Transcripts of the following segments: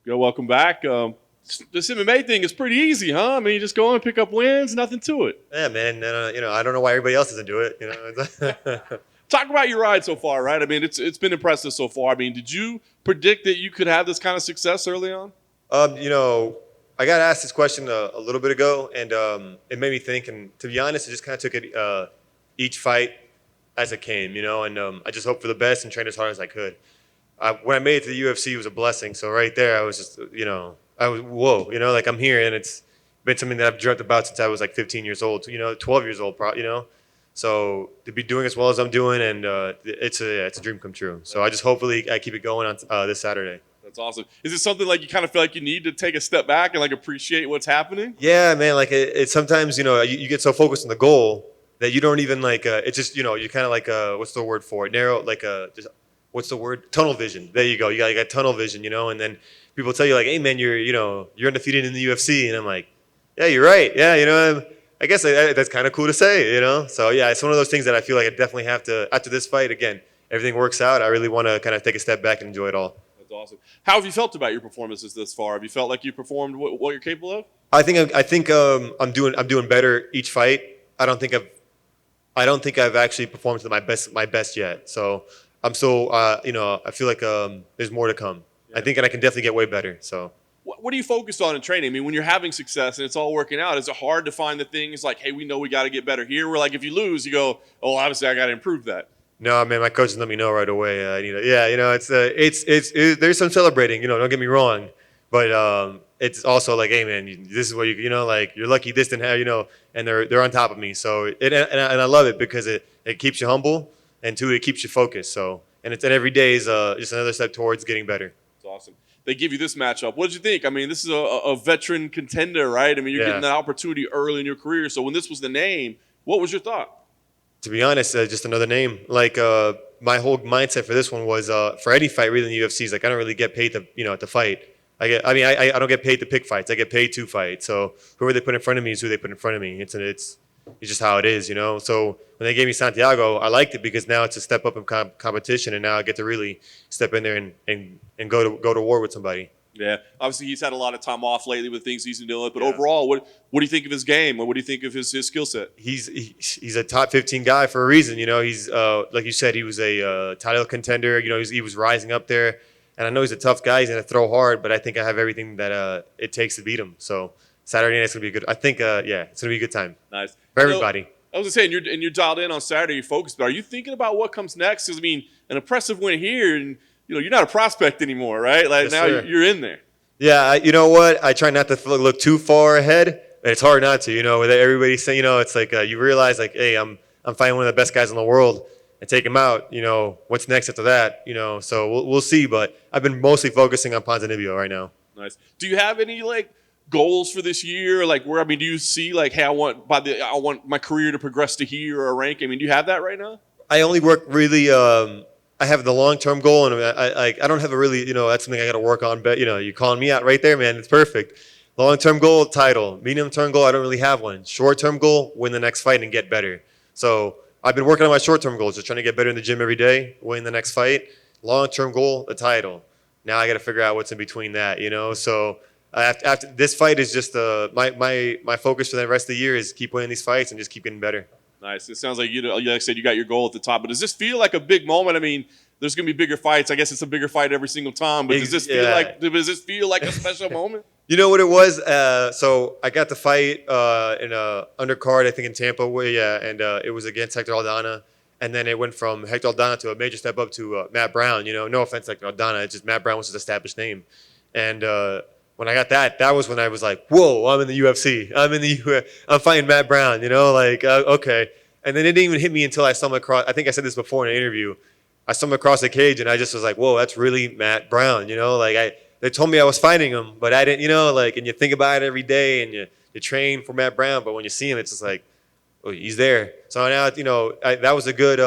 Yo, welcome back. This MMA thing is pretty easy, huh? I mean, you just go and pick up wins, nothing to it. Yeah, man. I don't know why everybody else doesn't do it. Talk about your ride so far, right? I mean, it's been impressive so far. I mean, did you predict that you could have this kind of success early on? um, you know, I got asked this question a little bit ago, and it made me think. And to be honest, I just kind of took it each fight as it came, and I just hoped for the best and trained as hard as I could. When I made it to the UFC, it was a blessing. So right there, I was just, I was whoa, like I'm here, and it's been something that I've dreamt about since I was like 15 years old, 12 years old, So to be doing as well as I'm doing, and it's a dream come true. So I just hopefully I keep it going on this Saturday. That's awesome. Is it something like you kind of feel like you need to take a step back and like appreciate what's happening? Yeah, man. Like it's sometimes you get so focused on the goal that you don't even like. It's just you kind of like what's the word for it? Narrow like just what's the word? Tunnel vision. There you go. You got tunnel vision, and then people tell you like, hey man, you're undefeated in the UFC, and I'm like, yeah, you're right. Yeah, I guess that's kind of cool to say, So yeah, it's one of those things that I feel like I definitely have to after this fight. Again, everything works out. I really want to kind of take a step back and enjoy it all. That's awesome. How have you felt about your performances this far? Have you felt like you performed what you're capable of? I'm doing better each fight. I don't think I've actually performed to my best yet. So I'm still I feel like there's more to come. Yeah. I think, and I can definitely get way better. So. What are you focused on in training? I mean, when you're having success and it's all working out, is it hard to find the things like, hey, we know we got to get better here? Where like if you lose, you go, oh, obviously I got to improve that. No, man, my coaches let me know right away. There's some celebrating. Don't get me wrong, but it's also like, hey, man, this is what like you're lucky this didn't have, and they're on top of me. So and I love it because it keeps you humble, and two, it keeps you focused. So and every day is just another step towards getting better. It's awesome. They give you this matchup. What did you think? I mean, this is a veteran contender, right? I mean, you're getting that opportunity early in your career. So when this was the name, what was your thought? To be honest, just another name. Like my whole mindset for this one was for any fight really in the UFC is like I don't really get paid to fight. I don't get paid to pick fights. I get paid to fight. So whoever they put in front of me is who they put in front of me. It's just how it is, So when they gave me Santiago, I liked it because now it's a step up in competition, and now I get to really step in there and go to war with somebody. Yeah, obviously he's had a lot of time off lately with things he's been dealing with. But overall, what do you think of his game, or what do you think of his skill set? He's a top 15 guy for a reason. He's like you said, he was a title contender. He was rising up there, and I know he's a tough guy. He's gonna throw hard, but I think I have everything that it takes to beat him. So Saturday night's gonna be good. I think it's gonna be a good time. Nice for everybody. I was gonna say, and you're dialed in on Saturday. You're focused, but are you thinking about what comes next? Because I mean, an impressive win here, and you're not a prospect anymore, right? Like yes, now sir. You're in there. Yeah, you know what? I try not to look too far ahead, but it's hard not to. With everybody saying, it's like you realize, like, hey, I'm fighting one of the best guys in the world, and take him out. What's next after that? So we'll see. But I've been mostly focusing on Ponzinibbio right now. Nice. Do you have any goals for this year? Like do you see like, hey, I want my career to progress to here or a rank? I mean, do you have that right now? I only work really. I have the long-term goal, and I don't have a really, that's something I got to work on. But you're calling me out right there, man. It's perfect. Long-term goal, title. Medium-term goal, I don't really have one. Short-term goal, win the next fight and get better. So I've been working on my short-term goals, just trying to get better in the gym every day, win the next fight. Long-term goal, the title. Now I got to figure out what's in between that, So after this fight is just my focus for the rest of the year is keep winning these fights and just keep getting better. Nice. It sounds like like I said, you got your goal at the top. But does this feel like a big moment? I mean, there's going to be bigger fights. I guess it's a bigger fight every single time. But does this feel like a special moment? You know what it was? So I got the fight in a undercard, I think in Tampa. And it was against Hector Aldana. And then it went from Hector Aldana to a major step up to Matt Brown. No offense to Hector Aldana. It's just Matt Brown was his established name. And when I got that was when I was like, whoa, I'm in the UFC. I'm fighting Matt Brown, okay. And then it didn't even hit me until I stumbled across, I think I said this before in an interview, I stumbled across the cage and I just was like, whoa, that's really Matt Brown, they told me I was fighting him, but I didn't, and you think about it every day and you train for Matt Brown, but when you see him, it's just like, oh, he's there. So now, that was a good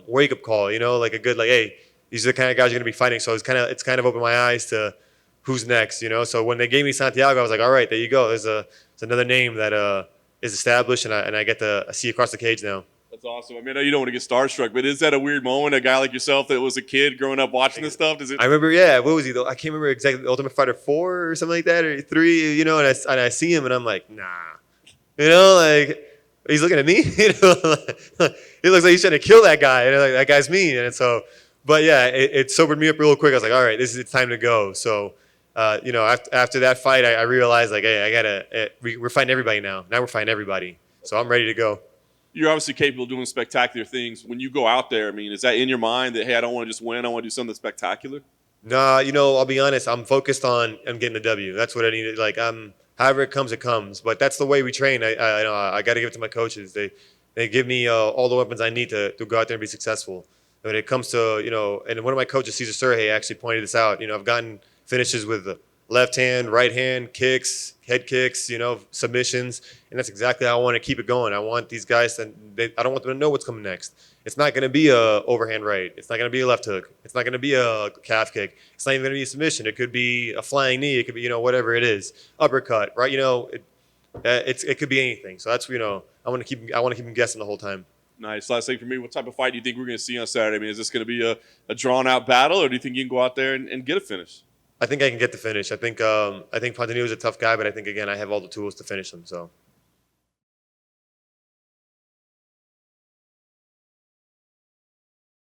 wake-up call, a good, hey, these are the kind of guys you're going to be fighting. So it's kind of opened my eyes to who's next, So when they gave me Santiago, I was like, all right, there you go. There's another name that is established, and I get to see across the cage now. That's awesome. I mean, I know you don't want to get starstruck, but is that a weird moment? A guy like yourself that was a kid growing up watching this stuff? Does it? I remember, yeah. What was he though? I can't remember exactly. Ultimate Fighter 4 or something like that, or 3. You know, and I see him and I'm like, nah. You know, like he's looking at me. You know, he looks like he's trying to kill that guy. And like, that guy's mean. And so, but yeah, it sobered me up real quick. I was like, all right, it's time to go. So, you know, after that fight, I realized like, hey, we're fighting everybody now. Now we're fighting everybody. So I'm ready to go. You're obviously capable of doing spectacular things. When you go out there, I mean, is that in your mind that, hey, I don't want to just win, I want to do something spectacular? Nah, you know, I'll be honest. I'm focused on getting the W. That's what I need. Like, however it comes, it comes. But that's the way we train. I got to give it to my coaches. They give me all the weapons I need to go out there and be successful. When it comes to, you know, and one of my coaches, Cesar Surhey, actually pointed this out. You know, I've gotten finishes with the left hand, right hand, kicks, head kicks, you know, submissions, and that's exactly how I want to keep it going. I want these guys I don't want them to know what's coming next. It's not going to be a overhand right. It's not going to be a left hook. It's not going to be a calf kick. It's not even going to be a submission. It could be a flying knee. It could be, you know, whatever it is, uppercut, right? You know, it could be anything. So that's, you know, I want to keep them guessing the whole time. Nice. Last thing for me, what type of fight do you think we're going to see on Saturday? I mean, is this going to be a drawn-out battle, or do you think you can go out there and get a finish? I think I can get the finish. I think Ponzinibbio is a tough guy, but I think, again, I have all the tools to finish him. So